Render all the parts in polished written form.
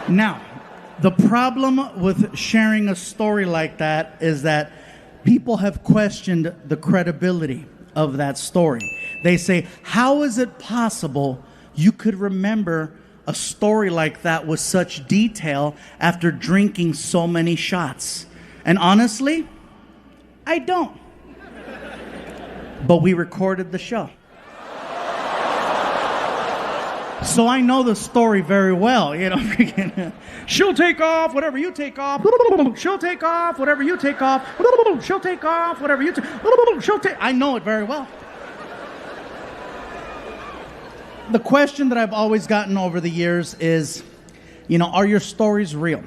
Now, the problem with sharing a story like that is that people have questioned the credibility of that story. They say, how is it possible you could remember a story like that with such detail after drinking so many shots? And honestly, I don't. But we recorded the show. So I know the story very well, you know. She'll take off whatever you take off. She'll take off whatever you take off. She'll take off whatever you take. I know it very well. The question that I've always gotten over the years is, are your stories real?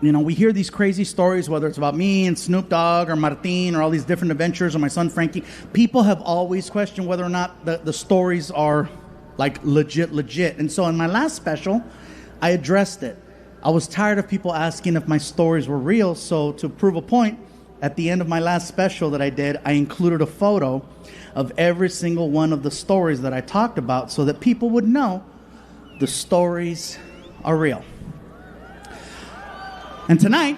We hear these crazy stories, whether it's about me and Snoop Dogg or Martin or all these different adventures or my son Frankie. People have always questioned whether or not the stories are like legit. And so in my last special, I addressed it. I was tired of people asking if my stories were real, so to prove a point, at the end of my last special that I did, I included a photo of every single one of the stories that I talked about so that people would know the stories are real. And tonight,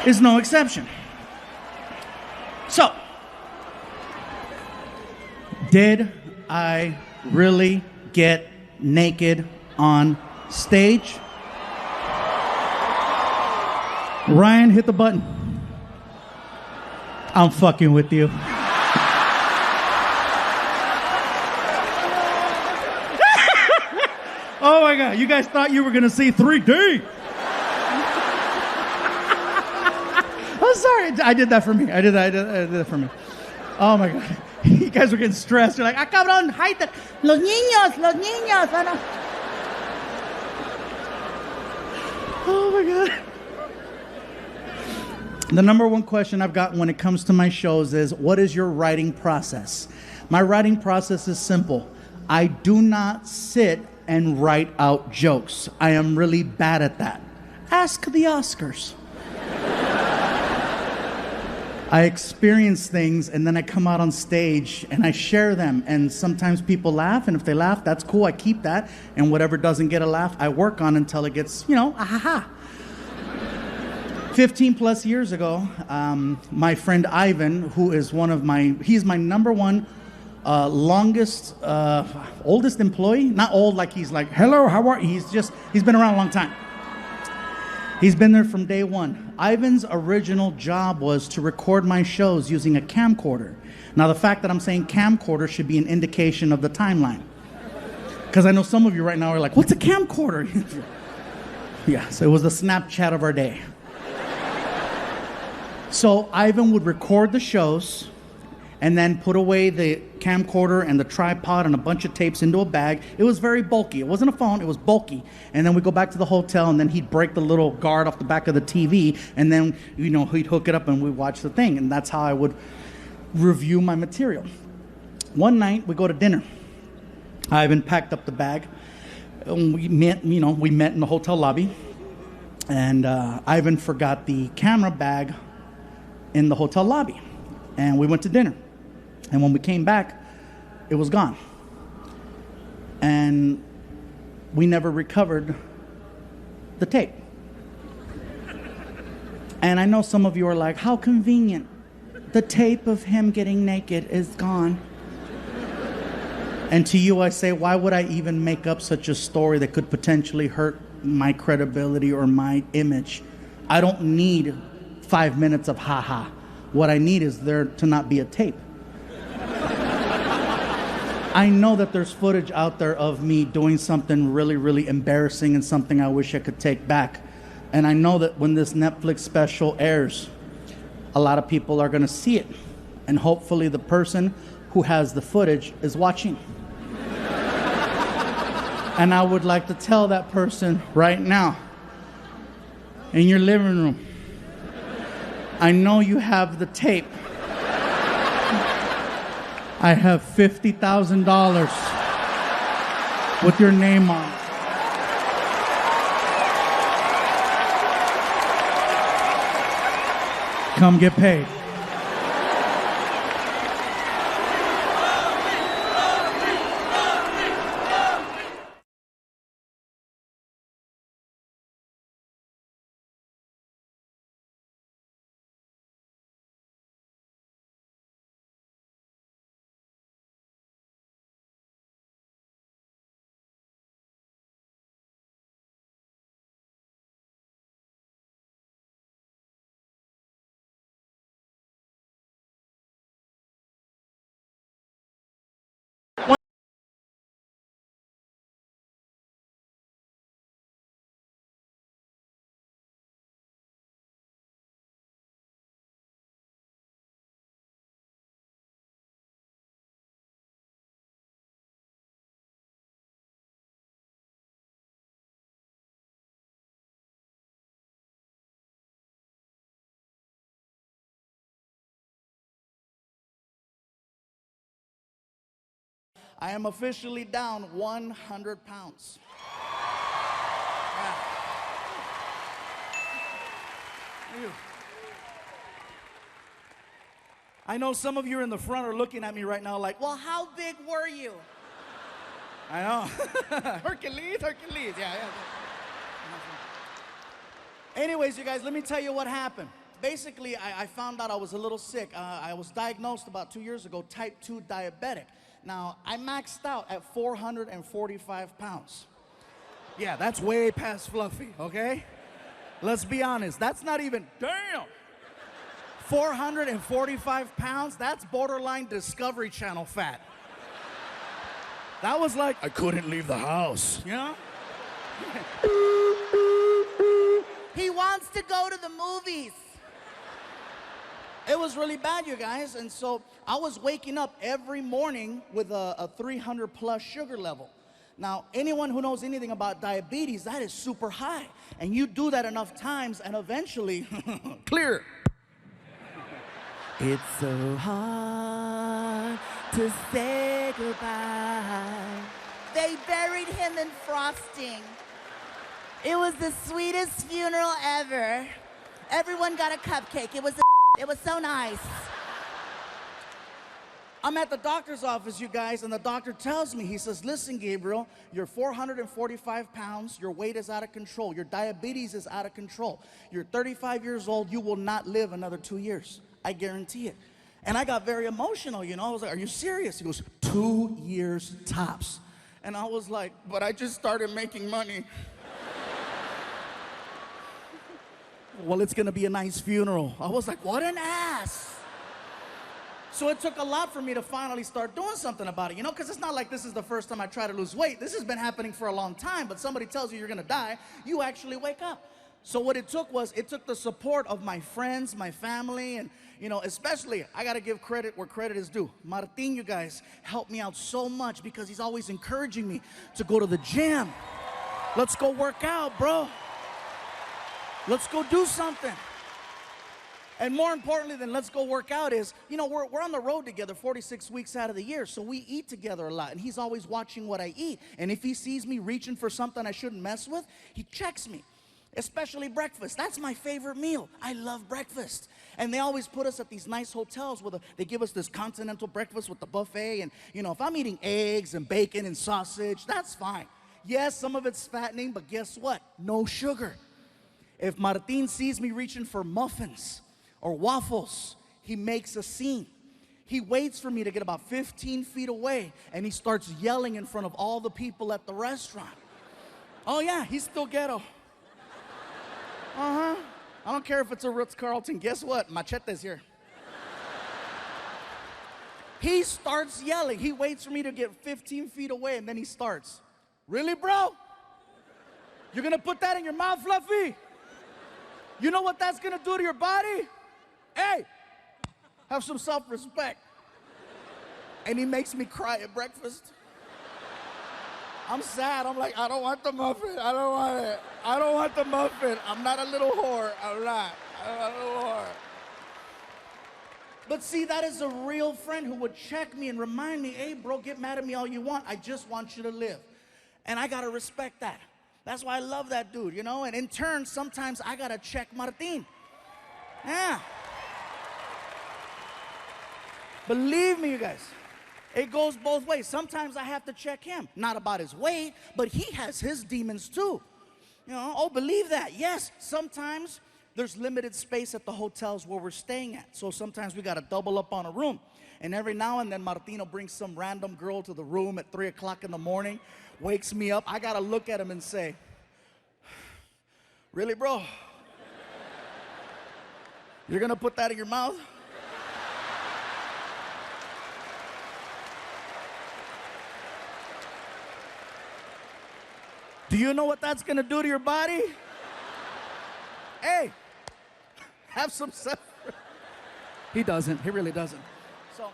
is no exception. So, did I really get naked on stage? Ryan, hit the button. I'm fucking with you. Oh my God, you guys thought you were gonna see 3D. I'm sorry, I did that for me. I did that for me. Oh my God. You guys were getting stressed. You're like, cabrón, hide los niños. Oh my God. The number one question I've gotten when it comes to my shows is, what is your writing process? My writing process is simple. I do not sit and write out jokes. I am really bad at that. Ask the Oscars. I experience things and then I come out on stage and I share them, and sometimes people laugh, and if they laugh, that's cool, I keep that, and whatever doesn't get a laugh, I work on until it gets, a ha-ha. 15 plus years ago, my friend Ivan, who is he's my number one longest, oldest employee. Not old like he's like, hello, how are you? He's been around a long time. He's been there from day one. Ivan's original job was to record my shows using a camcorder. Now, the fact that I'm saying camcorder should be an indication of the timeline. Because I know some of you right now are like, what's a camcorder? Yeah, so it was the Snapchat of our day. So Ivan would record the shows and then put away the camcorder and the tripod and a bunch of tapes into a bag. It was very bulky. It wasn't a phone, it was bulky. And then we'd go back to the hotel, and then he'd break the little guard off the back of the TV, and then, he'd hook it up and we'd watch the thing. And that's how I would review my material. One night, we go to dinner. Ivan packed up the bag. We met in the hotel lobby. And Ivan forgot the camera bag in the hotel lobby. And we went to dinner. And when we came back, it was gone. And we never recovered the tape. And I know some of you are like, how convenient. The tape of him getting naked is gone. And to you I say, why would I even make up such a story that could potentially hurt my credibility or my image? I don't need 5 minutes of ha-ha. What I need is there to not be a tape. I know that there's footage out there of me doing something really, really embarrassing and something I wish I could take back. And I know that when this Netflix special airs, a lot of people are going to see it. And hopefully the person who has the footage is watching. And I would like to tell that person right now, in your living room, I know you have the tape. I have $50,000 with your name on it. Come get paid. I am officially down 100 pounds. Yeah. I know some of you in the front are looking at me right now like, well, how big were you? I know. Hercules. Yeah. Anyways, you guys, let me tell you what happened. Basically, I found out I was a little sick. I was diagnosed about 2 years ago, type 2 diabetic. Now, I maxed out at 445 pounds. Yeah, that's way past Fluffy, okay? Let's be honest, that's not even, damn! 445 pounds, that's borderline Discovery Channel fat. That was like, I couldn't leave the house, you know? He wants to go to the movies. It was really bad, you guys, and so I was waking up every morning with a 300 plus sugar level. Now, anyone who knows anything about diabetes, that is super high. And you do that enough times and eventually, clear. It's so hard to say goodbye. They buried him in frosting. It was the sweetest funeral ever. Everyone got a cupcake. It was so nice. I'm at the doctor's office, you guys, and the doctor tells me, he says, listen, Gabriel, you're 445 pounds, your weight is out of control, your diabetes is out of control, you're 35 years old, you will not live another 2 years. I guarantee it. And I got very emotional, you know. I was like, are you serious? He goes, 2 years tops. And I was like, but I just started making money. Well, it's gonna be a nice funeral. I was like, what an ass. So it took a lot for me to finally start doing something about it, you know, because it's not like this is the first time I try to lose weight. This has been happening for a long time, but somebody tells you you're gonna die, you actually wake up. So what it took the support of my friends, my family, and, you know, especially, I gotta give credit where credit is due. Martin, you guys, helped me out so much because he's always encouraging me to go to the gym. Let's go work out, bro. Let's go do something. And more importantly than let's go work out is, you know, we're on the road together 46 weeks out of the year, so we eat together a lot, and he's always watching what I eat. And if he sees me reaching for something I shouldn't mess with, he checks me. Especially breakfast. That's my favorite meal. I love breakfast. And they always put us at these nice hotels where they give us this continental breakfast with the buffet. And, you know, if I'm eating eggs and bacon and sausage, that's fine. Yes, some of it's fattening, but guess what? No sugar. If Martin sees me reaching for muffins or waffles, he makes a scene. He waits for me to get about 15 feet away, and he starts yelling in front of all the people at the restaurant. Oh yeah, he's still ghetto. I don't care if it's a Ritz-Carlton. Guess what? Machete's here. He starts yelling. He waits for me to get 15 feet away, and then he starts. Really, bro? You're gonna put that in your mouth, Fluffy? You know what that's gonna do to your body? Hey, have some self-respect. And he makes me cry at breakfast. I'm sad. I'm like, I don't want the muffin. I don't want it. I don't want the muffin. I'm not a little whore. I'm not a little whore. But see, that is a real friend who would check me and remind me, hey, bro, get mad at me all you want. I just want you to live. And I gotta respect that. That's why I love that dude, you know? And in turn, sometimes I gotta check Martin. Yeah. Believe me, you guys. It goes both ways. Sometimes I have to check him. Not about his weight, but he has his demons too. You know, oh, believe that. Yes, sometimes there's limited space at the hotels where we're staying at. So sometimes we got to double up on a room. And every now and then Martino brings some random girl to the room at 3 o'clock in the morning, wakes me up. I got to look at him and say, really, bro? You're going to put that in your mouth? Do you know what that's gonna do to your body? Hey, have some self. He doesn't, he really doesn't. So.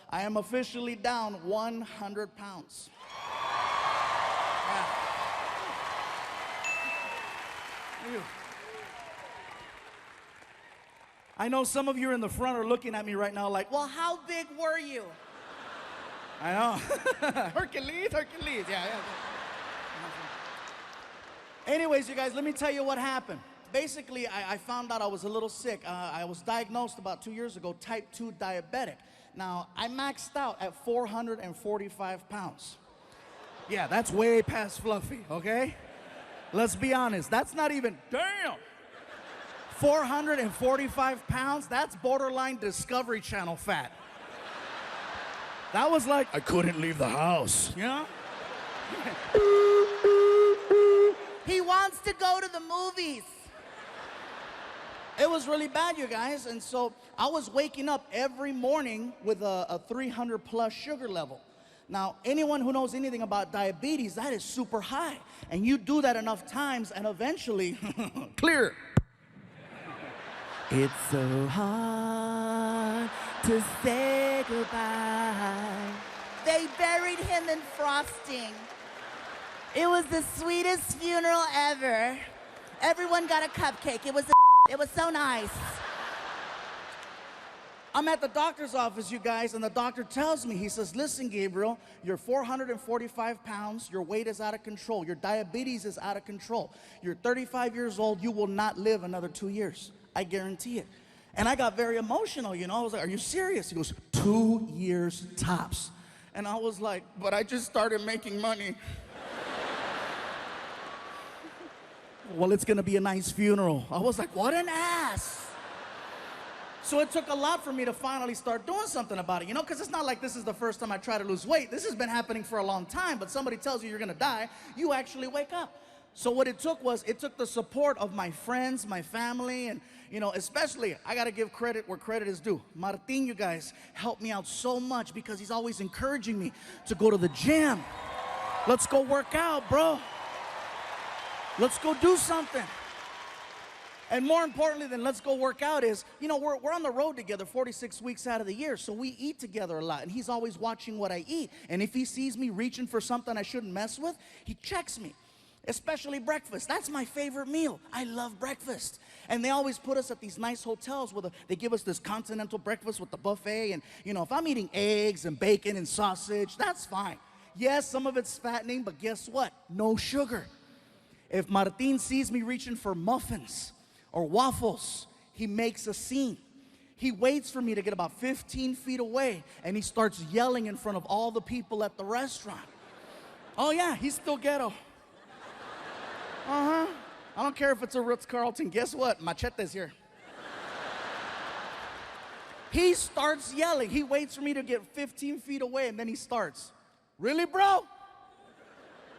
I am officially down 100 pounds. Yeah. I know some of you in the front are looking at me right now like, well, how big were you? I know. Hercules. Yeah. Anyways, you guys, let me tell you what happened. Basically, I found out I was a little sick. I was diagnosed about 2 years ago, type 2 diabetic. Now, I maxed out at 445 pounds. Yeah, that's way past Fluffy, okay? Let's be honest, that's not even, damn! 445 pounds, that's borderline Discovery Channel fat. That was like, I couldn't leave the house, you know? He wants to go to the movies. It was really bad, you guys, and so I was waking up every morning with a 300 plus sugar level. Now, anyone who knows anything about diabetes, that is super high. And you do that enough times and eventually, clear. It's so hard to say goodbye. They buried him in frosting. It was the sweetest funeral ever. Everyone got a cupcake. It was so nice. I'm at the doctor's office, you guys, and the doctor tells me, he says, listen, Gabriel, you're 445 pounds, your weight is out of control, your diabetes is out of control, you're 35 years old, you will not live another 2 years. I guarantee it. And I got very emotional, you know, I was like, are you serious? He goes, 2 years tops. And I was like, but I just started making money. Well, it's gonna be a nice funeral. I was like, what an ass. So it took a lot for me to finally start doing something about it, you know, because it's not like this is the first time I try to lose weight. This has been happening for a long time, but somebody tells you you're gonna die, you actually wake up. So what it took the support of my friends, my family, and, you know, especially, I gotta give credit where credit is due. Martin, you guys, helped me out so much because he's always encouraging me to go to the gym. Let's go work out, bro. Let's go do something. And more importantly than let's go work out is, you know, we're on the road together 46 weeks out of the year, so we eat together a lot, and he's always watching what I eat. And if he sees me reaching for something I shouldn't mess with, he checks me, especially breakfast. That's my favorite meal. I love breakfast. And they always put us at these nice hotels where they give us this continental breakfast with the buffet, and, you know, if I'm eating eggs and bacon and sausage, that's fine. Yes, some of it's fattening, but guess what? No sugar. If Martin sees me reaching for muffins or waffles, he makes a scene. He waits for me to get about 15 feet away, and he starts yelling in front of all the people at the restaurant. Oh yeah, he's still ghetto. I don't care if it's a Ritz-Carlton. Guess what? Machete's here. He starts yelling. He waits for me to get 15 feet away, and then he starts. Really, bro?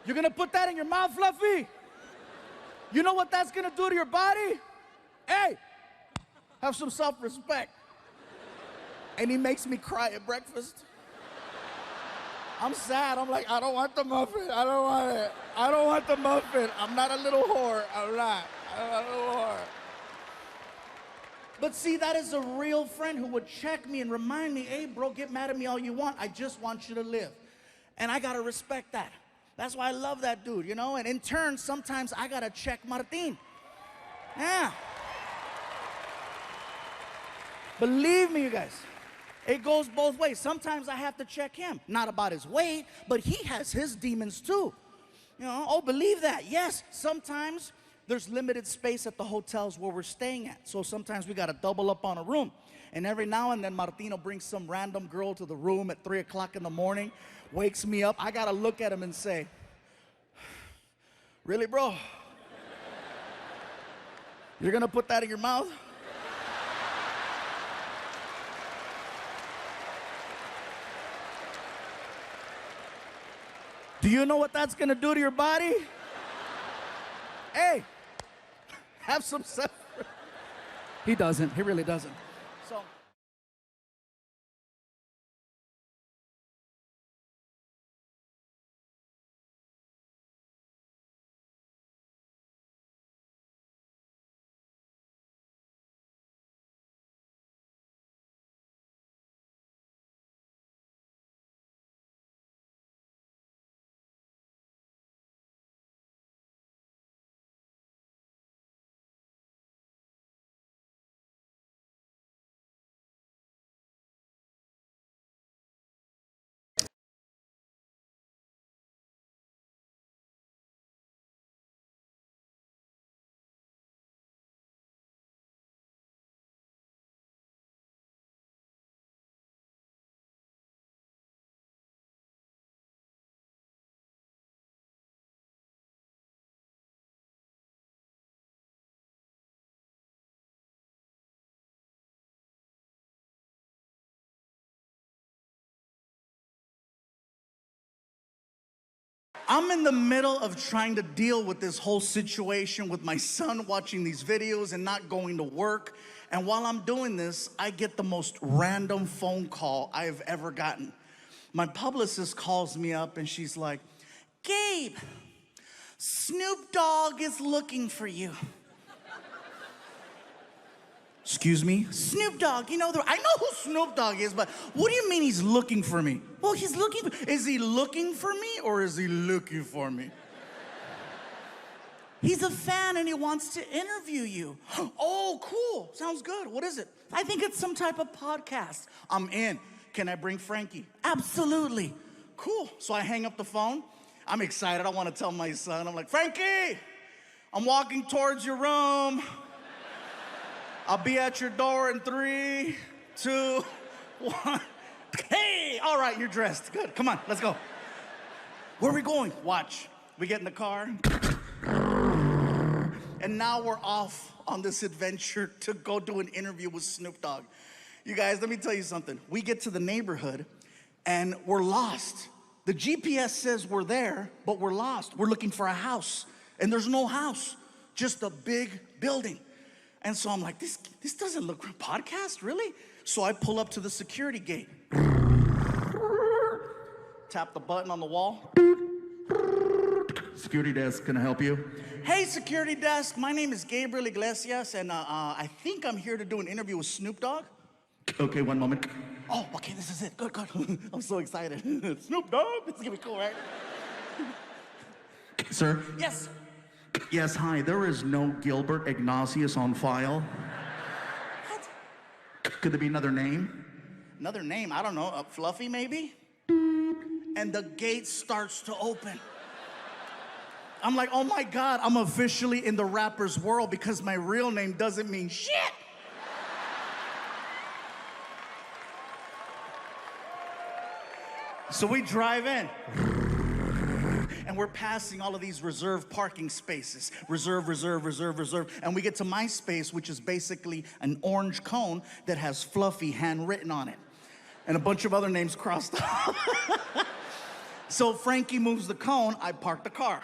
You're gonna put that in your mouth, Fluffy? You know what that's gonna do to your body? Hey, have some self-respect. And he makes me cry at breakfast. I'm sad. I'm like, I don't want the muffin. I don't want it. I don't want the muffin. I'm not a little whore. I'm not a little whore. But see, that is a real friend who would check me and remind me, hey, bro, get mad at me all you want. I just want you to live. And I gotta respect that. That's why I love that dude, you know? And in turn, sometimes I gotta check Martin. Yeah. Believe me, you guys, it goes both ways. Sometimes I have to check him, not about his weight, but he has his demons too. You know, oh, believe that. Yes, sometimes there's limited space at the hotels where we're staying at. So sometimes we gotta double up on a room. And every now and then Martin will bring some random girl to the room at 3 o'clock in the morning, wakes me up. I gotta look at him and say, really, bro? You're gonna put that in your mouth? Do you know what that's gonna do to your body? Hey, have some self. He doesn't, he really doesn't. So. I'm in the middle of trying to deal with this whole situation with my son watching these videos and not going to work. And while I'm doing this, I get the most random phone call I've ever gotten. My publicist calls me up and she's like, Gabe, Snoop Dogg is looking for you. Excuse me? Snoop Dogg, you know, I know who Snoop Dogg is, but what do you mean he's looking for me? Well, he's looking, is he looking for me or is he looking for me? He's a fan and he wants to interview you. Oh, cool, sounds good. What is it? I think it's some type of podcast. I'm in. Can I bring Frankie? Absolutely. Cool. So I hang up the phone. I'm excited. I want to tell my son. I'm like, Frankie, I'm walking towards your room. I'll be at your door in 3, 2, 1. Hey, all right, you're dressed. Good. Come on, let's go. Where are we going? Watch. We get in the car. And now we're off on this adventure to go do an interview with Snoop Dogg. You guys, let me tell you something. We get to the neighborhood and we're lost. The GPS says we're there, but we're lost. We're looking for a house and there's no house, just a big building. And so I'm like, this doesn't look like a podcast, really? So I pull up to the security gate. Tap the button on the wall. Security desk, can I help you? Hey, security desk, my name is Gabriel Iglesias, and I think I'm here to do an interview with Snoop Dogg. Okay, one moment. Oh, okay, this is it. Good, good. I'm so excited. Snoop Dogg, this is gonna be cool, right? Sir? Yes. Yes, hi, there is no Gilbert Ignatius on file. What? Could there be another name? Another name? I don't know, Fluffy maybe? And the gate starts to open. I'm like, oh my God, I'm officially in the rapper's world because my real name doesn't mean shit. So we drive in. And we're passing all of these reserved parking spaces. Reserve, reserve, reserve, reserve. And we get to my space, which is basically an orange cone that has Fluffy handwritten on it. And a bunch of other names crossed off. So Frankie moves the cone, I park the car.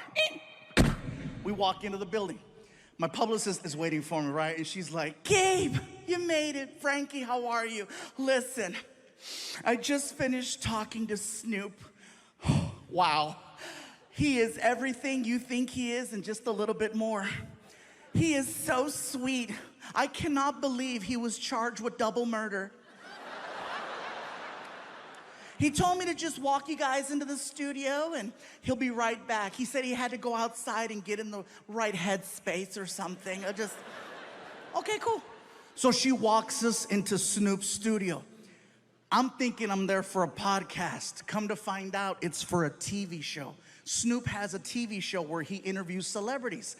We walk into the building. My publicist is waiting for me, right? And she's like, Gabe, you made it. Frankie, how are you? Listen, I just finished talking to Snoop. Wow. He is everything you think he is and just a little bit more. He is so sweet. I cannot believe he was charged with double murder. He told me to just walk you guys into the studio and he'll be right back. He said he had to go outside and get in the right headspace or something. Okay, cool. So she walks us into Snoop's studio. I'm thinking I'm there for a podcast. Come to find out, it's for a TV show. Snoop has a TV show where he interviews celebrities.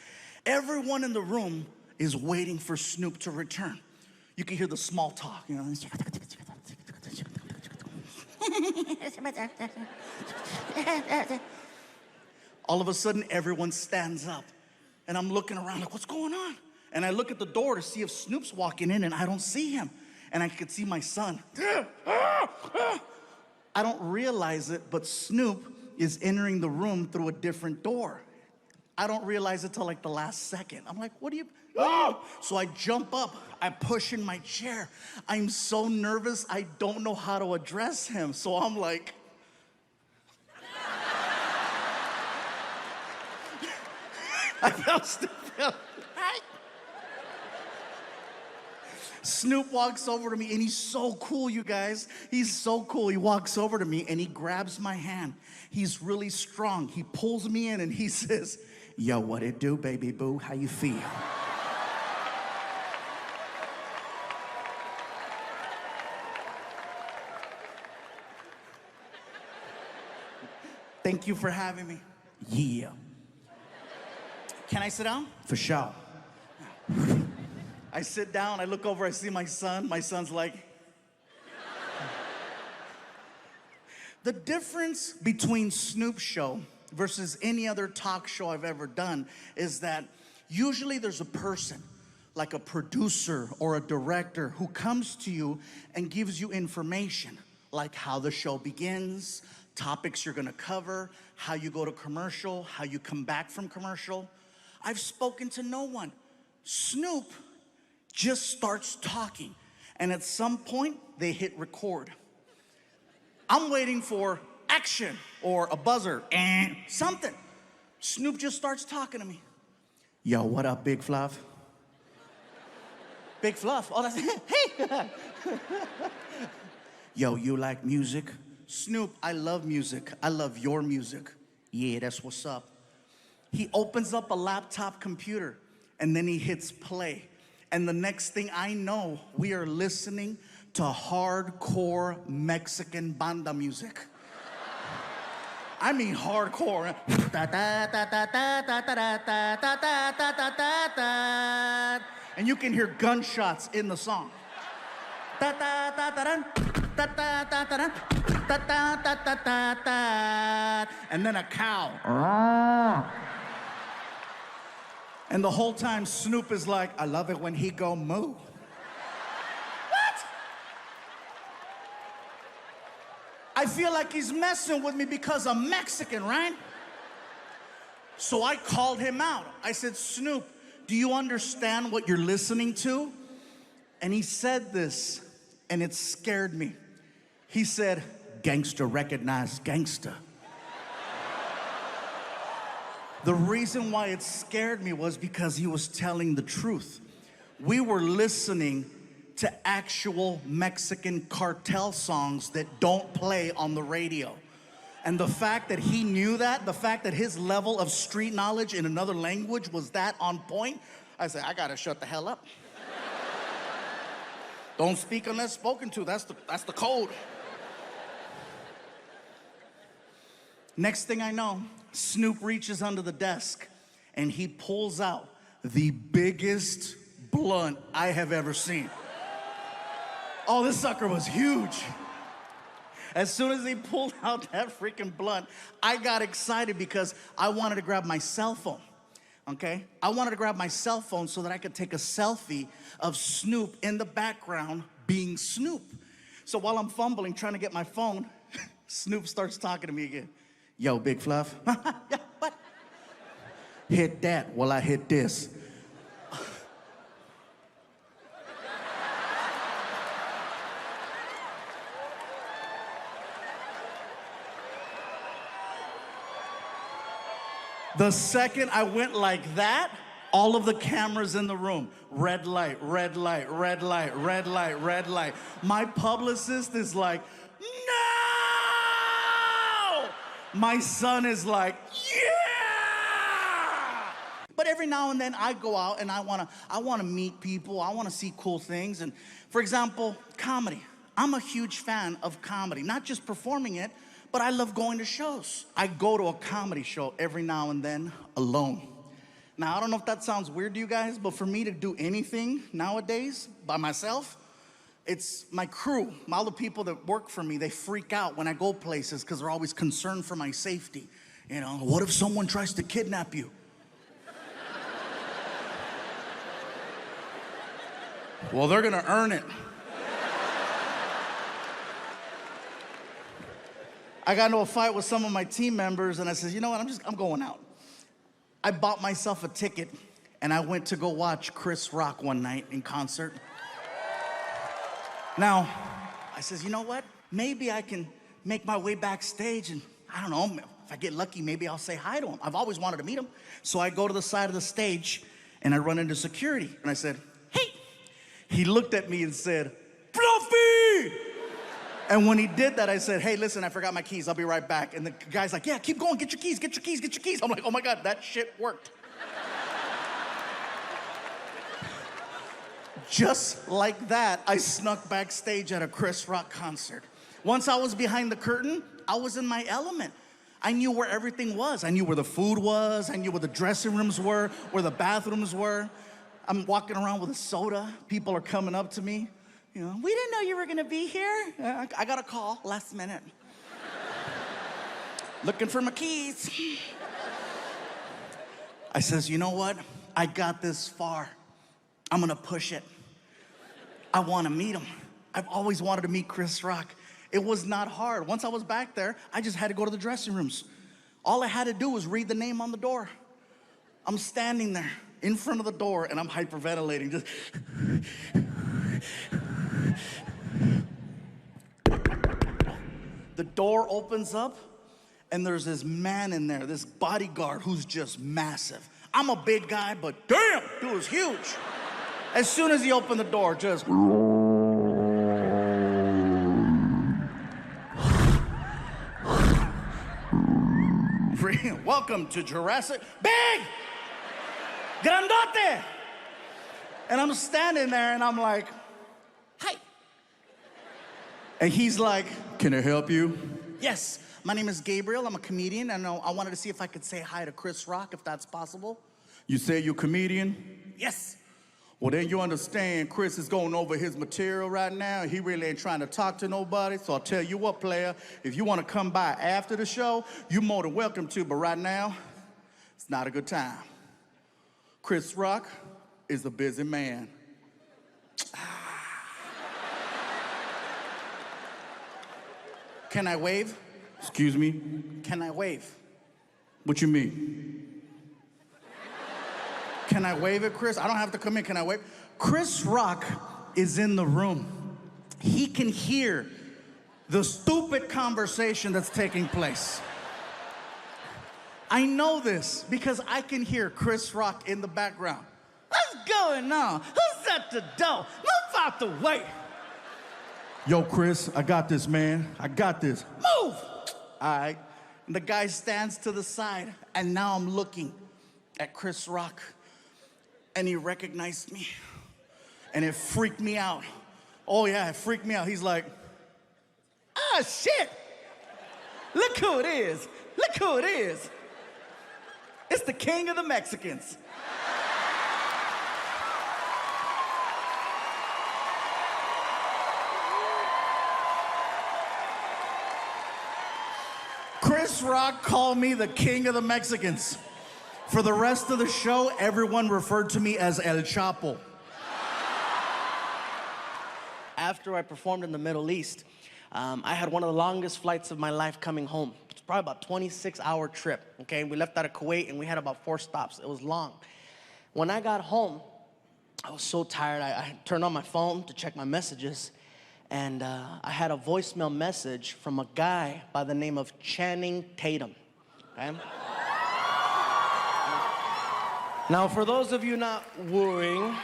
Everyone in the room is waiting for Snoop to return. You can hear the small talk, you know. All of a sudden, everyone stands up. And I'm looking around like, what's going on? And I look at the door to see if Snoop's walking in, and I don't see him. And I could see my son. I don't realize it, but Snoop is entering the room through a different door. I don't realize it till like the last second. I'm like, what are you? So I jump up, I push in my chair. I'm so nervous, I don't know how to address him. So I'm like, I felt stupid. Snoop walks over to me and he's so cool, you guys. He's so cool. He walks over to me and he grabs my hand. He's really strong. He pulls me in and he says, yo, what it do, baby boo? How you feel? Thank you for having me. Yeah. Can I sit down? For sure. I sit down, I look over, I see my son. My son's like... The difference between Snoop's show versus any other talk show I've ever done is that usually there's a person, like a producer or a director, who comes to you and gives you information, like how the show begins, topics you're gonna cover, how you go to commercial, how you come back from commercial. I've spoken to no one. Snoop just starts talking, and at some point, they hit record. I'm waiting for action or a buzzer and something. Snoop just starts talking to me. Yo, what up, Big Fluff? Big Fluff. Oh, that's hey. Yo, you like music? Snoop, I love music. I love your music. Yeah, that's what's up. He opens up a laptop computer and then he hits play. And the next thing I know, we are listening to hardcore Mexican banda music. I mean hardcore. And you can hear gunshots in the song. And then a cow. And the whole time Snoop is like, I love it when he go moo. What? I feel like he's messing with me because I'm Mexican, right? So I called him out. I said, Snoop, do you understand what you're listening to? And he said this, and it scared me. He said, gangster recognize gangster. The reason why it scared me was because he was telling the truth. We were listening to actual Mexican cartel songs that don't play on the radio. And the fact that he knew that, the fact that his level of street knowledge in another language was that on point, I said, I gotta shut the hell up. Don't speak unless spoken to. That's the code. Next thing I know, Snoop reaches under the desk and he pulls out the biggest blunt I have ever seen. Oh, this sucker was huge. As soon as he pulled out that freaking blunt, I got excited because I wanted to grab my cell phone. Okay? I wanted to grab my cell phone so that I could take a selfie of Snoop in the background being Snoop. So while I'm fumbling, trying to get my phone, Snoop starts talking to me again. Yo, Big Fluff. Yeah, what? Hit that while I hit this. The second I went like that, all of the cameras in the room, red light, red light, red light, red light, red light. My publicist is like, no! My son is like, yeah! But every now and then I go out and I wanna meet people, I wanna see cool things. And for example, comedy. I'm a huge fan of comedy, not just performing it, but I love going to shows. I go to a comedy show every now and then alone. Now, I don't know if that sounds weird to you guys, but for me to do anything nowadays by myself, it's my crew, all the people that work for me, they freak out when I go places because they're always concerned for my safety. You know, what if someone tries to kidnap you? Well, they're gonna earn it. I got into a fight with some of my team members and I said, you know what, I'm going out. I bought myself a ticket and I went to go watch Chris Rock one night in concert. Now, I says, you know what? Maybe I can make my way backstage and I don't know, if I get lucky, maybe I'll say hi to him. I've always wanted to meet him. So I go to the side of the stage and I run into security and I said, hey. He looked at me and said, Fluffy! And when he did that, I said, hey, listen, I forgot my keys. I'll be right back. And the guy's like, yeah, keep going. Get your keys, get your keys, get your keys. I'm like, oh my God, that shit worked. Just like that, I snuck backstage at a Chris Rock concert. Once I was behind the curtain, I was in my element. I knew where everything was. I knew where the food was. I knew where the dressing rooms were, where the bathrooms were. I'm walking around with a soda. People are coming up to me. You know, we didn't know you were gonna be here. I got a call last minute. Looking for my keys. I says, you know what? I got this far. I'm gonna push it. I wanna meet him. I've always wanted to meet Chris Rock. It was not hard. Once I was back there, I just had to go to the dressing rooms. All I had to do was read the name on the door. I'm standing there in front of the door and I'm hyperventilating. Just the door opens up and there's this man in there, this bodyguard who's just massive. I'm a big guy, but damn, dude was huge. As soon as he opened the door, just welcome to Jurassic. Big! Grandote! And I'm standing there and I'm like, hi. And he's like, can I help you? Yes, my name is Gabriel. I'm a comedian. And I wanted to see if I could say hi to Chris Rock, if that's possible. You say you're a comedian? Yes. Well, then you understand Chris is going over his material right now. He really ain't trying to talk to nobody. So I'll tell you what, player, if you want to come by after the show, you're more than welcome to. But right now, it's not a good time. Chris Rock is a busy man. Can I wave? Excuse me? Can I wave? What you mean? Can I wave at Chris? I don't have to come in. Can I wave? Chris Rock is in the room. He can hear the stupid conversation that's taking place. I know this because I can hear Chris Rock in the background. What's going on? Who's at the door? Move out the way. Yo, Chris, I got this, man. I got this. Move! All right. And the guy stands to the side, and now I'm looking at Chris Rock, and he recognized me, and it freaked me out. Oh, yeah, it freaked me out. He's like, ah, shit! Look who it is. Look who it is. It's the king of the Mexicans. Chris Rock called me the king of the Mexicans. For the rest of the show, everyone referred to me as El Chapo. After I performed in the Middle East, I had one of the longest flights of my life coming home. It's probably about a 26-hour trip, okay? We left out of Kuwait and we had about 4 stops. It was long. When I got home, I was so tired. I turned on my phone to check my messages, and I had a voicemail message from a guy by the name of Channing Tatum, okay? Now, for those of you not wooing,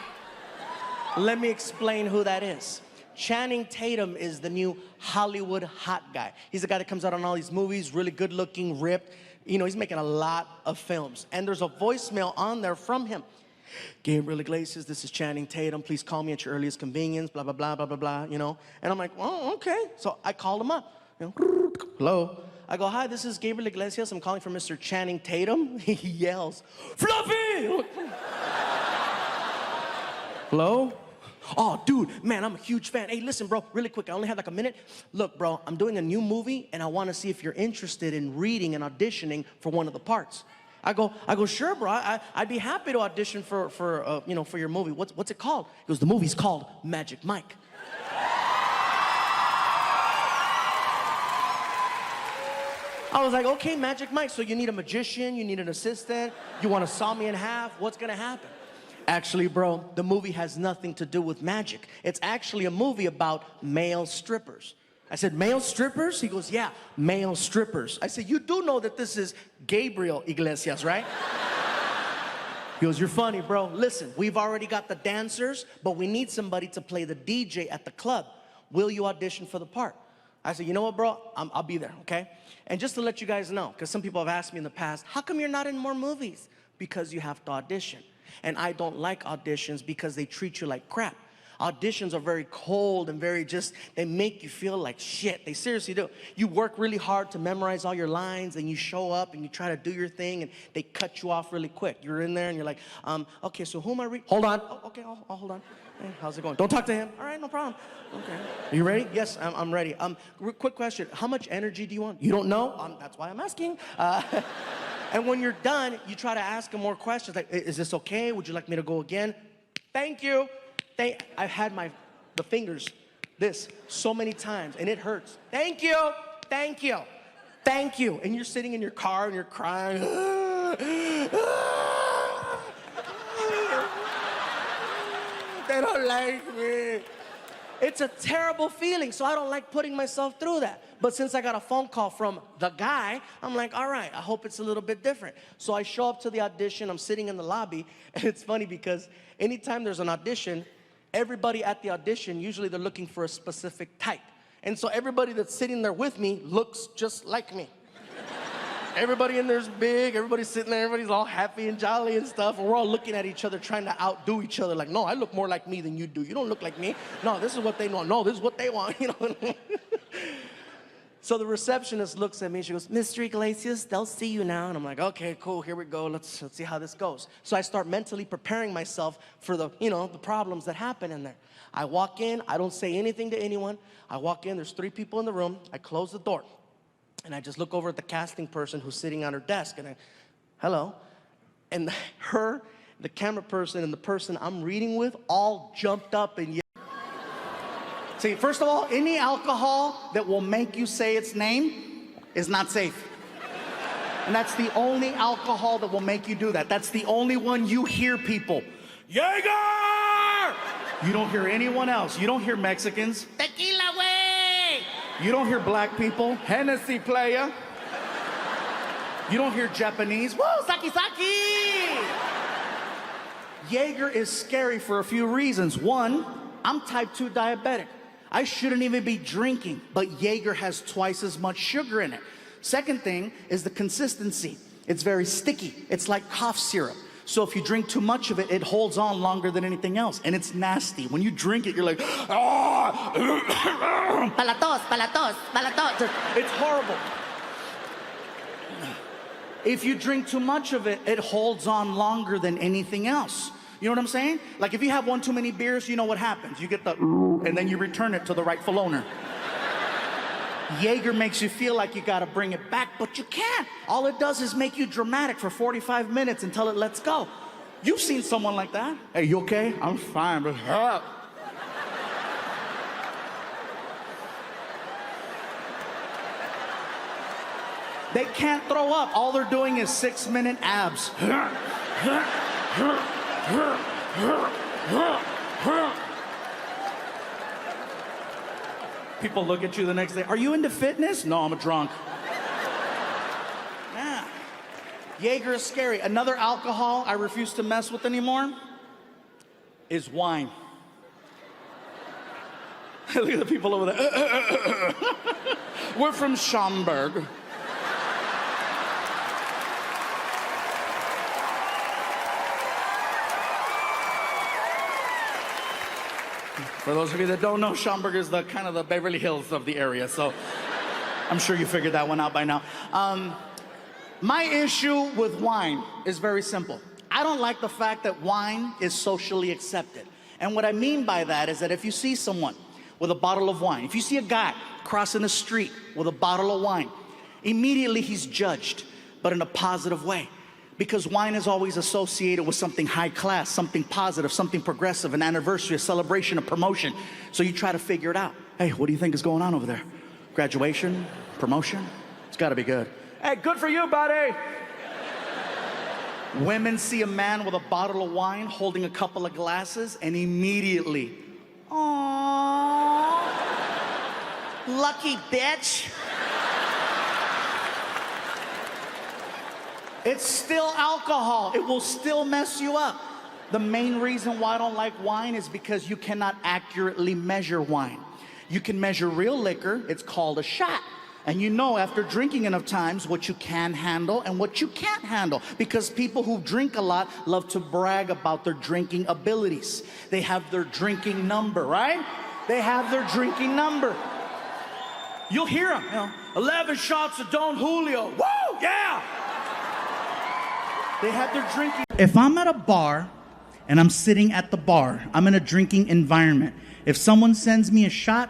let me explain who that is. Channing Tatum is the new Hollywood hot guy. He's the guy that comes out on all these movies, really good looking, ripped. You know, he's making a lot of films. And there's a voicemail on there from him. Gabriel Iglesias, this is Channing Tatum. Please call me at your earliest convenience, blah, blah, blah, blah, blah, blah, you know. And I'm like, oh, okay. So I called him up. You know, hello. I go, hi, this is Gabriel Iglesias. I'm calling for Mr. Channing Tatum. He yells, Fluffy! Hello? Oh, dude, man, I'm a huge fan. Hey, listen, bro, really quick, I only have like a minute. Look, bro, I'm doing a new movie, and I want to see if you're interested in reading and auditioning for one of the parts. I go, sure, bro. I'd be happy to audition for your movie. What's it called? He goes, the movie's called Magic Mike. I was like, okay, Magic Mike, so you need a magician, you need an assistant, you want to saw me in half, what's gonna happen? Actually, bro, the movie has nothing to do with magic. It's actually a movie about male strippers. I said, male strippers? He goes, yeah, male strippers. I said, you do know that this is Gabriel Iglesias, right? He goes, you're funny, bro. Listen, we've already got the dancers, but we need somebody to play the DJ at the club. Will you audition for the part? I said, you know what, bro? I'll be there, okay? And just to let you guys know, because some people have asked me in the past, how come you're not in more movies? Because you have to audition. And I don't like auditions because they treat you like crap. Auditions are very cold and very they make you feel like shit. They seriously do. You work really hard to memorize all your lines, and you show up and you try to do your thing, and they cut you off really quick. You're in there and you're like, okay, so who am I hold on. Oh, okay, hold on. Hey, how's it going? Don't talk to him. All right, no problem. Okay. Are you ready? Yes, I'm ready. Quick question. How much energy do you want? You don't know? That's why I'm asking. And when you're done, you try to ask him more questions. Like, is this okay? Would you like me to go again? Thank you. I've had the fingers this so many times, and it hurts. Thank you, thank you, thank you. And you're sitting in your car and you're crying. They don't like me. It's a terrible feeling, so I don't like putting myself through that. But since I got a phone call from the guy, I'm like, all right, I hope it's a little bit different. So I show up to the audition, I'm sitting in the lobby, and it's funny because anytime there's an audition, everybody at the audition, usually they're looking for a specific type. And so everybody that's sitting there with me looks just like me. Everybody in there's big, everybody's sitting there, everybody's all happy and jolly and stuff, and we're all looking at each other trying to outdo each other. Like, no, I look more like me than you do. You don't look like me. No, this is what they want. No, this is what they want, you know. So the receptionist looks at me, she goes, Mr. Iglesias, they'll see you now. And I'm like, okay, cool, here we go. Let's see how this goes. So I start mentally preparing myself for the problems that happen in there. I walk in, I don't say anything to anyone. I walk in, there's 3 people in the room. I close the door. And I just look over at the casting person who's sitting on her desk, and hello. And the camera person, and the person I'm reading with all jumped up and yelled. See, first of all, any alcohol that will make you say its name is not safe. And that's the only alcohol that will make you do that. That's the only one you hear people. Jaeger! You don't hear anyone else. You don't hear Mexicans. Tequila, way! You don't hear black people. Hennessy, player. You don't hear Japanese. Woo, saki saki! Jaeger is scary for a few reasons. One, I'm type 2 diabetic. I shouldn't even be drinking, but Jaeger has twice as much sugar in it. Second thing is the consistency. It's very sticky. It's like cough syrup. So if you drink too much of it, it holds on longer than anything else, and it's nasty. When you drink it, you're like, ah! Palatos, palatos, palatos. It's horrible. If you drink too much of it, it holds on longer than anything else. You know what I'm saying? Like if you have one too many beers, you know what happens. You get the, and then you return it to the rightful owner. Jaeger makes you feel like you gotta bring it back, but you can't. All it does is make you dramatic for 45 minutes until it lets go. You've seen someone like that. Hey, you okay? I'm fine, but they can't throw up. All they're doing is 6-minute abs. People look at you the next day. Are you into fitness? No, I'm a drunk. Yeah. Jaeger is scary. Another alcohol I refuse to mess with anymore is wine. Look at the people over there. We're from Schaumburg. For those of you that don't know, Schaumburg is the kind of the Beverly Hills of the area, so I'm sure you figured that one out by now. My issue with wine is very simple. I don't like the fact that wine is socially accepted. And what I mean by that is that if you see someone with a bottle of wine, if you see a guy crossing the street with a bottle of wine, immediately he's judged, but in a positive way. Because wine is always associated with something high class, something positive, something progressive, an anniversary, a celebration, a promotion. So you try to figure it out. Hey, what do you think is going on over there? Graduation? Promotion? It's gotta be good. Hey, good for you, buddy! Women see a man with a bottle of wine holding a couple of glasses and immediately, aww, lucky bitch. It's still alcohol. It will still mess you up. The main reason why I don't like wine is because you cannot accurately measure wine. You can measure real liquor. It's called a shot. And you know after drinking enough times what you can handle and what you can't handle. Because people who drink a lot love to brag about their drinking abilities. They have their drinking number, right? They have their drinking number. You'll hear them, 11 shots of Don Julio. Woo, yeah! They had their drinking. If I'm at a bar and I'm sitting at the bar, I'm in a drinking environment. If someone sends me a shot,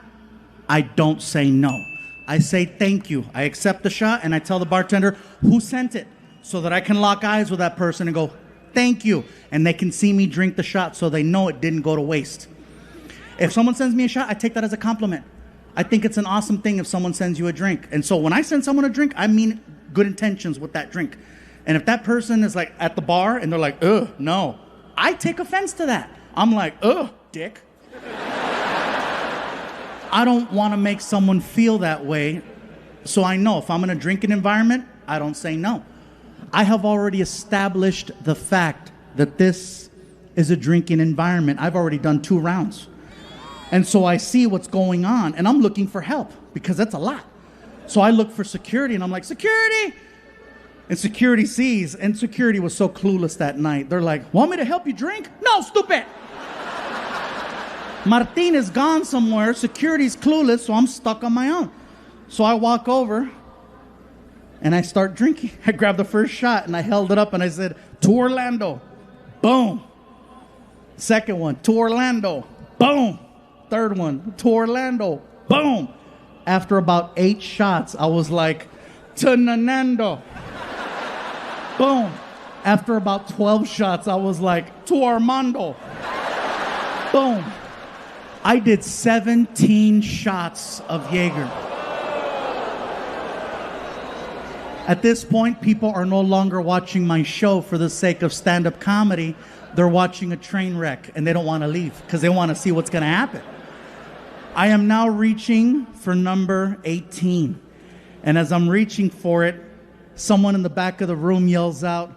I don't say no. I say thank you. I accept the shot and I tell the bartender who sent it so that I can lock eyes with that person and go, thank you. And they can see me drink the shot so they know it didn't go to waste. If someone sends me a shot, I take that as a compliment. I think it's an awesome thing if someone sends you a drink. And so when I send someone a drink, I mean good intentions with that drink. And if that person is like at the bar and they're like, ugh, no, I take offense to that. I'm like, ugh, dick. I don't want to make someone feel that way. So I know if I'm in a drinking environment, I don't say no. I have already established the fact that this is a drinking environment. I've already done 2 rounds. And so I see what's going on, and I'm looking for help because that's a lot. So I look for security, and I'm like, security! And security sees, and security was so clueless that night. They're like, want me to help you drink? No, stupid! Martin is gone somewhere, security's clueless, so I'm stuck on my own. So I walk over, and I start drinking. I grabbed the first shot, and I held it up, and I said, to Orlando. Boom. Second one, to Orlando. Boom. Third one, to Orlando. Boom. After about 8 shots, I was like, to Nanando. Boom. After about 12 shots, I was like, to Armando. Boom. I did 17 shots of Jaeger. At this point, people are no longer watching my show for the sake of stand-up comedy. They're watching a train wreck, and they don't want to leave because they want to see what's going to happen. I am now reaching for number 18. And as I'm reaching for it, someone in the back of the room yells out,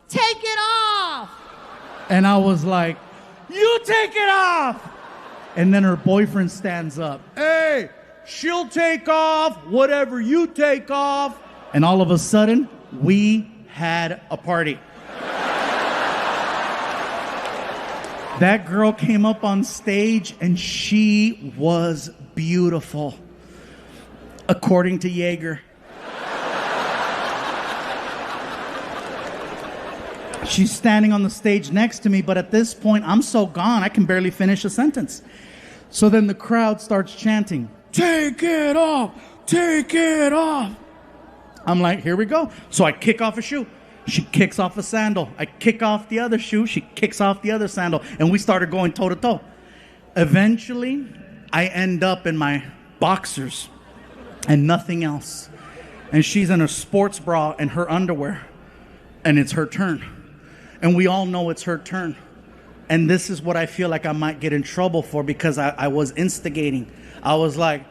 take it off! And I was like, you take it off! And then her boyfriend stands up. Hey, she'll take off whatever you take off. And all of a sudden, we had a party. That girl came up on stage and she was beautiful, according to Jaeger. She's standing on the stage next to me, but at this point, I'm so gone, I can barely finish a sentence. So then the crowd starts chanting, take it off, take it off. I'm like, here we go. So I kick off a shoe. She kicks off a sandal. I kick off the other shoe. She kicks off the other sandal. And we started going toe to toe. Eventually, I end up in my boxers and nothing else. And she's in her sports bra and her underwear. And it's her turn. And we all know it's her turn. And this is what I feel like I might get in trouble for because I was instigating. I was like,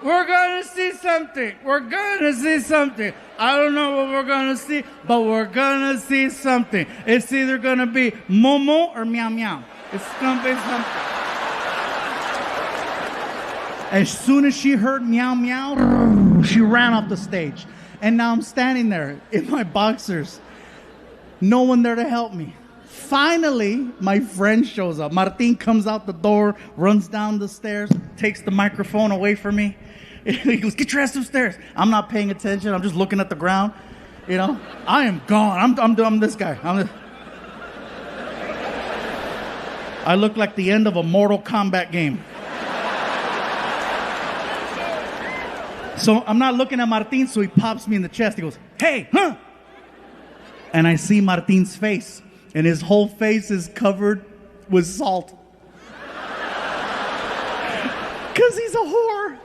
we're gonna see something. We're gonna see something. I don't know what we're gonna see, but we're gonna see something. It's either gonna be Momo or Meow Meow. It's gonna be something. As soon as she heard Meow Meow, she ran off the stage. And now I'm standing there in my boxers. No one there to help me. Finally, my friend shows up. Martin comes out the door, runs down the stairs, takes the microphone away from me. He goes, get your ass upstairs. I'm not paying attention. I'm just looking at the ground. You know, I am gone. I'm this guy. I look like the end of a Mortal Kombat game. So I'm not looking at Martin, so he pops me in the chest. He goes, hey, huh? And I see Martin's face, and his whole face is covered with salt. Because he's a whore.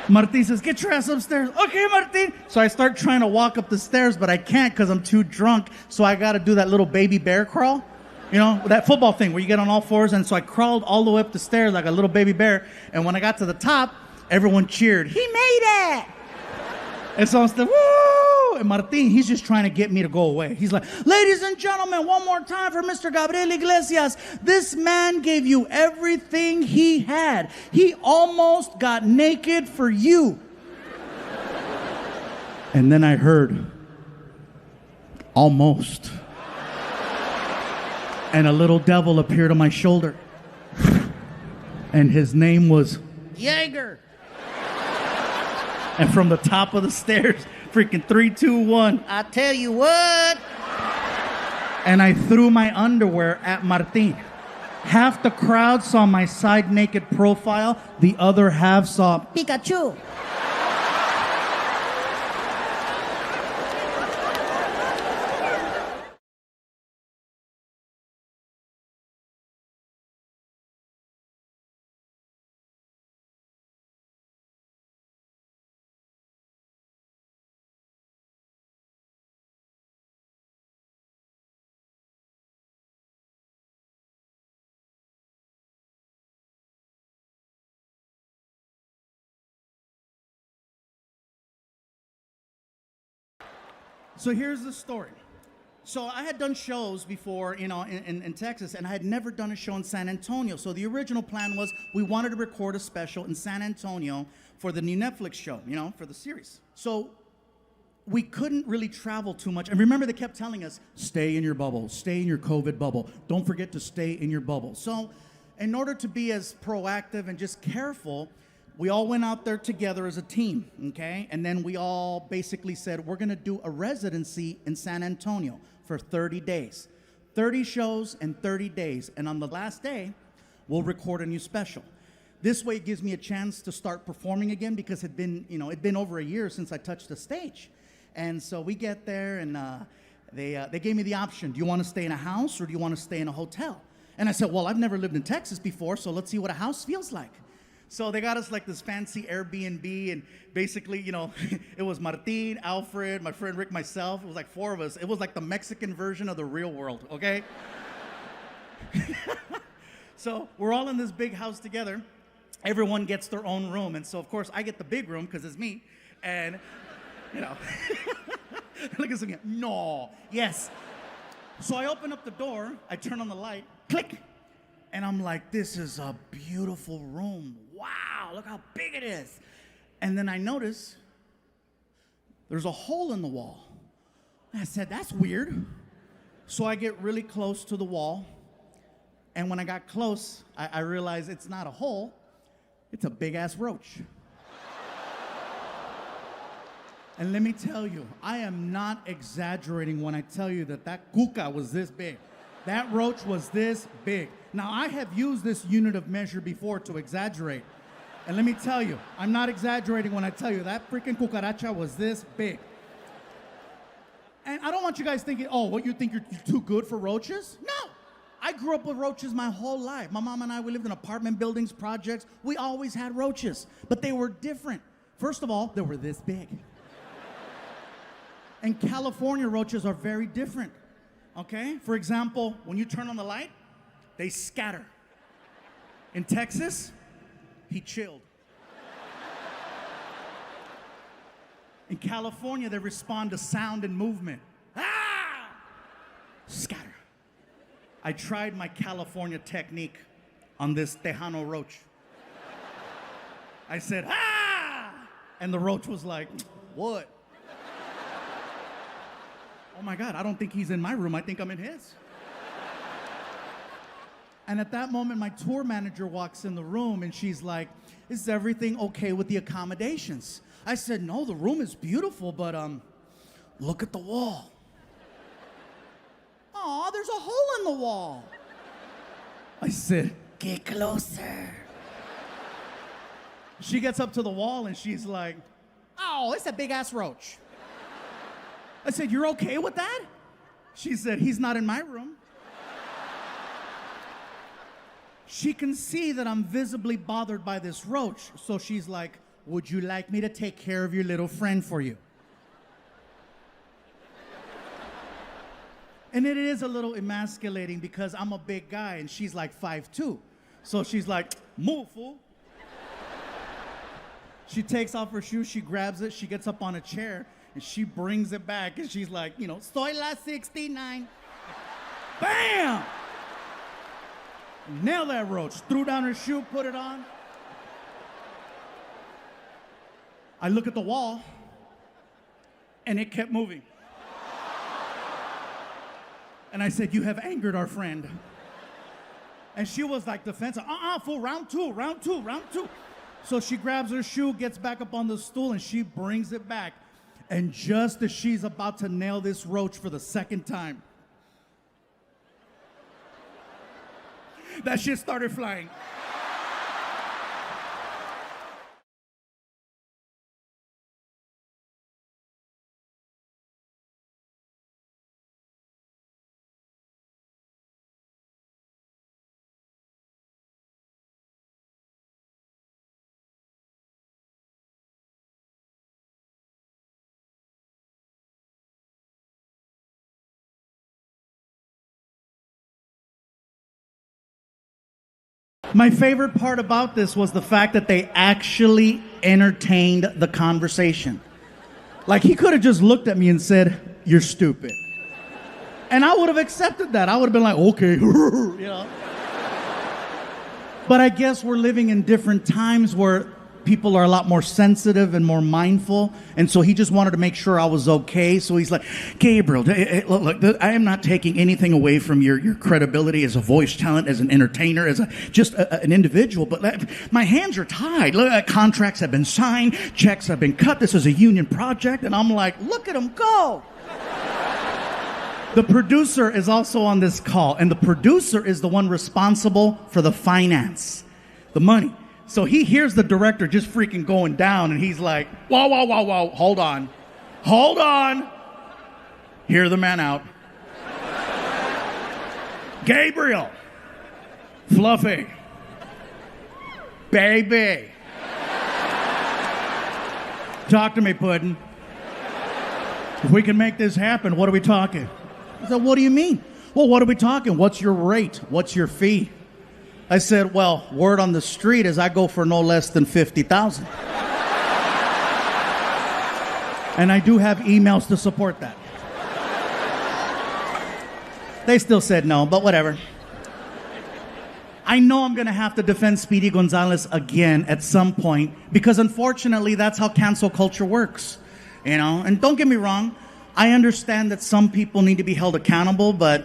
Martin says, get your ass upstairs. Okay, Martin. So I start trying to walk up the stairs, but I can't because I'm too drunk. So I got to do that little baby bear crawl. You know, that football thing where you get on all fours. And so I crawled all the way up the stairs like a little baby bear. And when I got to the top, everyone cheered. He made it. And so I'm still, woo! And Martin, he's just trying to get me to go away. He's like, ladies and gentlemen, one more time for Mr. Gabriel Iglesias. This man gave you everything he had. He almost got naked for you. And then I heard, almost. And a little devil appeared on my shoulder. And his name was Jaeger. And from the top of the stairs, freaking 3, 2, 1. I tell you what. And I threw my underwear at Martin. Half the crowd saw my side naked profile. The other half saw Pikachu. So here's the story. So I had done shows before, in Texas, and I had never done a show in San Antonio. So the original plan was we wanted to record a special in San Antonio for the new Netflix show, for the series. So we couldn't really travel too much. And remember, they kept telling us, stay in your bubble, stay in your COVID bubble. Don't forget to stay in your bubble. So in order to be as proactive and just careful, we all went out there together as a team, okay? And then we all basically said, we're gonna do a residency in San Antonio for 30 days. 30 shows in 30 days. And on the last day, we'll record a new special. This way it gives me a chance to start performing again because it'd been over a year since I touched the stage. And so we get there and they gave me the option. Do you wanna stay in a house or do you wanna stay in a hotel? And I said, well, I've never lived in Texas before, so let's see what a house feels like. So they got us like this fancy Airbnb, and basically, it was Martin, Alfred, my friend Rick, myself. It was like 4 of us. It was like the Mexican version of the real world, okay? So we're all in this big house together. Everyone gets their own room. And so, of course, I get the big room because it's me. And, look at something. No, yes. So I open up the door. I turn on the light. Click. And I'm like, this is a beautiful room. Wow, look how big it is. And then I notice there's a hole in the wall. And I said, that's weird. So I get really close to the wall. And when I got close, I realized it's not a hole, it's a big ass roach. And let me tell you, I am not exaggerating when I tell you that cuca was this big. That roach was this big. Now, I have used this unit of measure before to exaggerate. And let me tell you, I'm not exaggerating when I tell you that freaking cucaracha was this big. And I don't want you guys thinking, oh, what, you think you're too good for roaches? No! I grew up with roaches my whole life. My mom and I, we lived in apartment buildings, projects. We always had roaches, but they were different. First of all, they were this big. And California roaches are very different. Okay? For example, when you turn on the light, they scatter. In Texas, he chilled. In California, they respond to sound and movement. Ah! Scatter. I tried my California technique on this Tejano roach. I said, ah! And the roach was like, what? Oh my God, I don't think he's in my room. I think I'm in his. And at that moment, my tour manager walks in the room and she's like, is everything okay with the accommodations? I said, no, the room is beautiful, but look at the wall. Aw, there's a hole in the wall. I said, get closer. She gets up to the wall and she's like, oh, it's a big ass roach. I said, you're okay with that? She said, he's not in my room. She can see that I'm visibly bothered by this roach. So she's like, would you like me to take care of your little friend for you? And it is a little emasculating because I'm a big guy and she's like 5'2". So she's like, move, fool. She takes off her shoes, she grabs it, she gets up on a chair, and she brings it back, and she's like, soy la 69. Bam! Nailed that roach. Threw down her shoe, put it on. I look at the wall, and it kept moving. And I said, you have angered our friend. And she was like defensive. Fool, round two. So she grabs her shoe, gets back up on the stool, and she brings it back. And just as she's about to nail this roach for the second time, that shit started flying. My favorite part about this was the fact that they actually entertained the conversation. Like, he could have just looked at me and said, you're stupid. And I would have accepted that. I would have been like, okay, you know. But I guess we're living in different times where people are a lot more sensitive and more mindful. And so he just wanted to make sure I was okay. So he's like, Gabriel, look, I am not taking anything away from your credibility as a voice talent, as an entertainer, as an individual. But my hands are tied. Look, contracts have been signed. Checks have been cut. This is a union project. And I'm like, look at him go. The producer is also on this call. And the producer is the one responsible for the finance, the money. So he hears the director just freaking going down, and he's like, whoa, hold on. Hear the man out. Gabriel, Fluffy, baby. Talk to me, Puddin'. If we can make this happen, what are we talking? I said, what do you mean? Well, what are we talking? What's your rate? What's your fee? I said, well, word on the street is I go for no less than $50,000. And I do have emails to support that. They still said no, but whatever. I know I'm going to have to defend Speedy Gonzalez again at some point because unfortunately that's how cancel culture works. You know, and don't get me wrong, I understand that some people need to be held accountable, but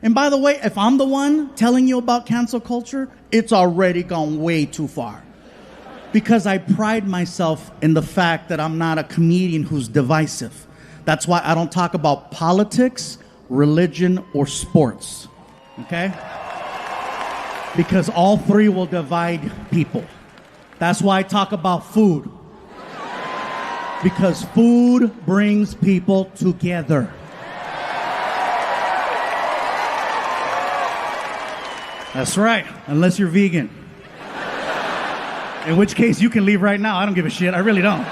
and by the way, if I'm the one telling you about cancel culture, it's already gone way too far. Because I pride myself in the fact that I'm not a comedian who's divisive. That's why I don't talk about politics, religion, or sports. Okay? Because all three will divide people. That's why I talk about food. Because food brings people together. That's right, unless you're vegan. In which case, you can leave right now. I don't give a shit. I really don't.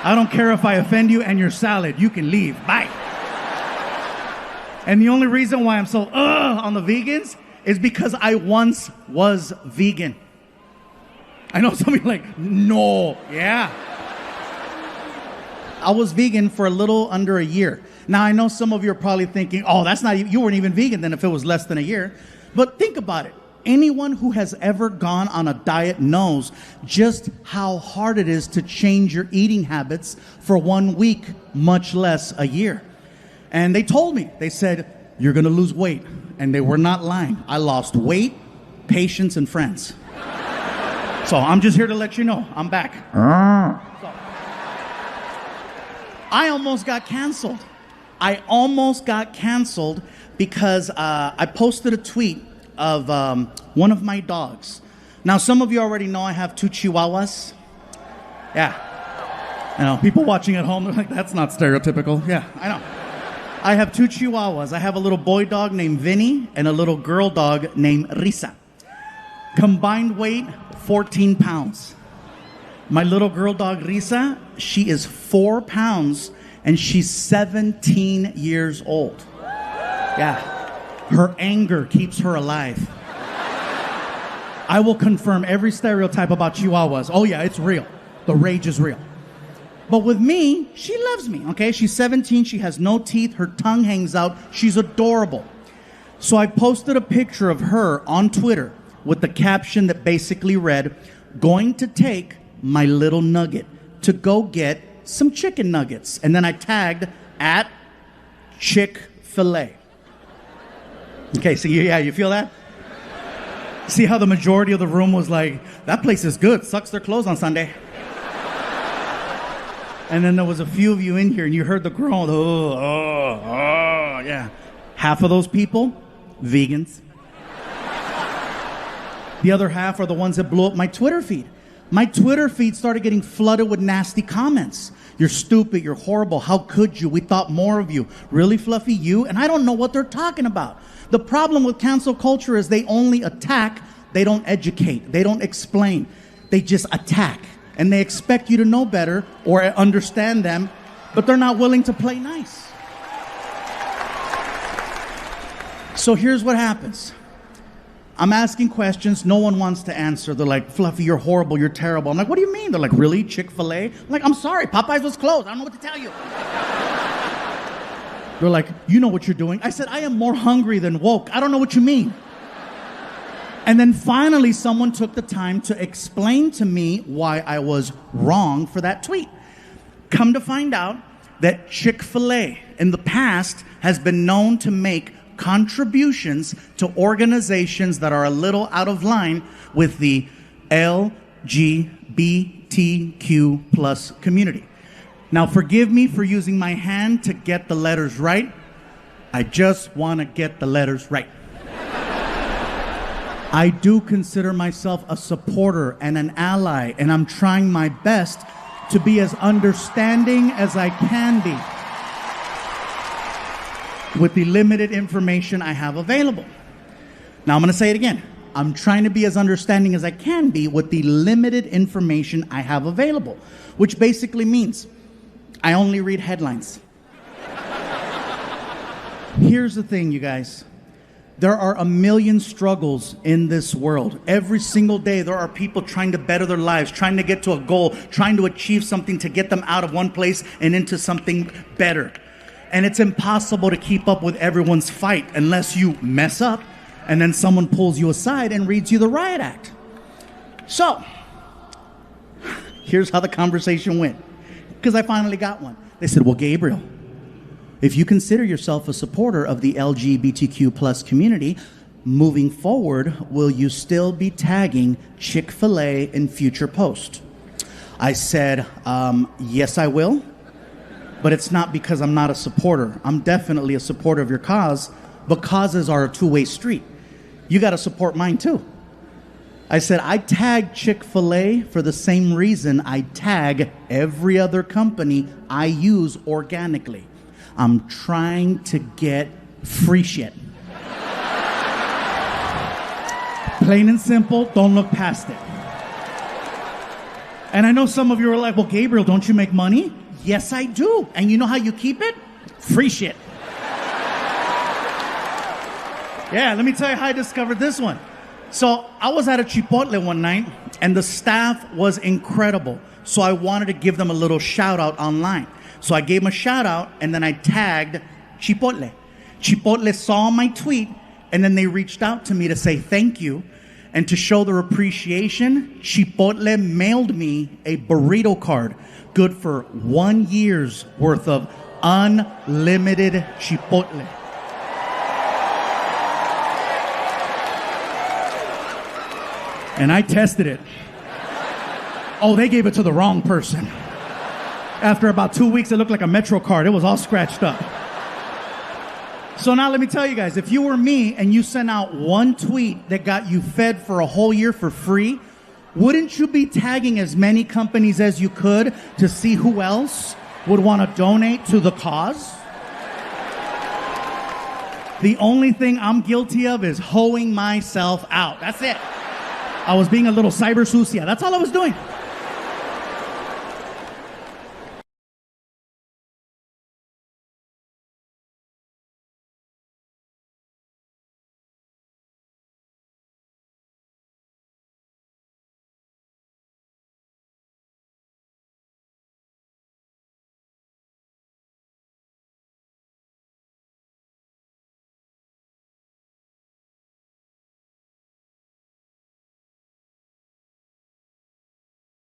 I don't care if I offend you and your salad. You can leave. Bye. And the only reason why I'm so on the vegans is because I once was vegan. I know some of you are like, no. Yeah. I was vegan for a little under a year. Now, I know some of you are probably thinking, oh, that's not, you weren't even vegan then if it was less than a year. But think about it. Anyone who has ever gone on a diet knows just how hard it is to change your eating habits for 1 week, much less a year. And they told me, they said, you're going to lose weight. And they were not lying. I lost weight, patience, and friends. So I'm just here to let you know, I'm back. So, I almost got canceled. Because I posted a tweet of one of my dogs. Now, some of you already know I have 2 Chihuahuas. Yeah. I know, people watching at home, they're like, that's not stereotypical. Yeah, I know. I have 2 Chihuahuas. I have a little boy dog named Vinny and a little girl dog named Risa. Combined weight, 14 pounds. My little girl dog, Risa, she is 4 pounds and she's 17 years old. Yeah. Her anger keeps her alive. I will confirm every stereotype about Chihuahuas. Oh yeah, it's real. The rage is real. But with me, she loves me, okay? She's 17, she has no teeth, her tongue hangs out, she's adorable. So I posted a picture of her on Twitter with the caption that basically read, going to take my little nugget to go get some chicken nuggets. And then I tagged at Chick-fil-A. Okay, so yeah, you feel that? See how the majority of the room was like, that place is good, sucks their clothes on Sunday. And then there was a few of you in here and you heard the groan, yeah. Half of those people, vegans. The other half are the ones that blew up my Twitter feed. My Twitter feed started getting flooded with nasty comments. You're stupid, you're horrible, how could you? We thought more of you. Really, Fluffy, you? And I don't know what they're talking about. The problem with cancel culture is they only attack, they don't educate, they don't explain. They just attack. And they expect you to know better or understand them, but they're not willing to play nice. So here's what happens. I'm asking questions, no one wants to answer. They're like, Fluffy, you're horrible, you're terrible. I'm like, what do you mean? They're like, really, Chick-fil-A? I'm like, I'm sorry, Popeyes was closed. I don't know what to tell you. They're like, you know what you're doing. I said, I am more hungry than woke. I don't know what you mean. And then finally, someone took the time to explain to me why I was wrong for that tweet. Come to find out that Chick-fil-A in the past has been known to make contributions to organizations that are a little out of line with the LGBTQ plus community. Now, forgive me for using my hand to get the letters right. I just want to get the letters right. I do consider myself a supporter and an ally, and I'm trying my best to be as understanding as I can be with the limited information I have available. Now, I'm going to say it again. I'm trying to be as understanding as I can be with the limited information I have available, which basically means I only read headlines. Here's the thing, you guys. There are a million struggles in this world. Every single day, there are people trying to better their lives, trying to get to a goal, trying to achieve something to get them out of one place and into something better. And it's impossible to keep up with everyone's fight unless you mess up and then someone pulls you aside and reads you the riot act. So, here's how the conversation went. Because I finally got one. They said, well, Gabriel, if you consider yourself a supporter of the LGBTQ plus community, moving forward, will you still be tagging Chick-fil-A in future posts? I said, yes, I will. But it's not because I'm not a supporter. I'm definitely a supporter of your cause, but causes are a two-way street. You got to support mine too. I said, I tag Chick-fil-A for the same reason I tag every other company I use organically. I'm trying to get free shit. Plain and simple, don't look past it. And I know some of you are like, well, Gabriel, don't you make money? Yes, I do. And you know how you keep it? Free shit. Yeah, let me tell you how I discovered this one. So I was at a Chipotle one night, and the staff was incredible. So I wanted to give them a little shout out online. So I gave them a shout out, and then I tagged Chipotle. Chipotle saw my tweet, and then they reached out to me to say thank you. And to show their appreciation, Chipotle mailed me a burrito card, good for 1 year's worth of unlimited Chipotle. And I tested it. Oh, they gave it to the wrong person. After about 2 weeks, it looked like a Metro card. It was all scratched up. So now let me tell you guys, if you were me and you sent out one tweet that got you fed for a whole year for free, wouldn't you be tagging as many companies as you could to see who else would want to donate to the cause? The only thing I'm guilty of is hoeing myself out. That's it. I was being a little cyber sucia. That's all I was doing.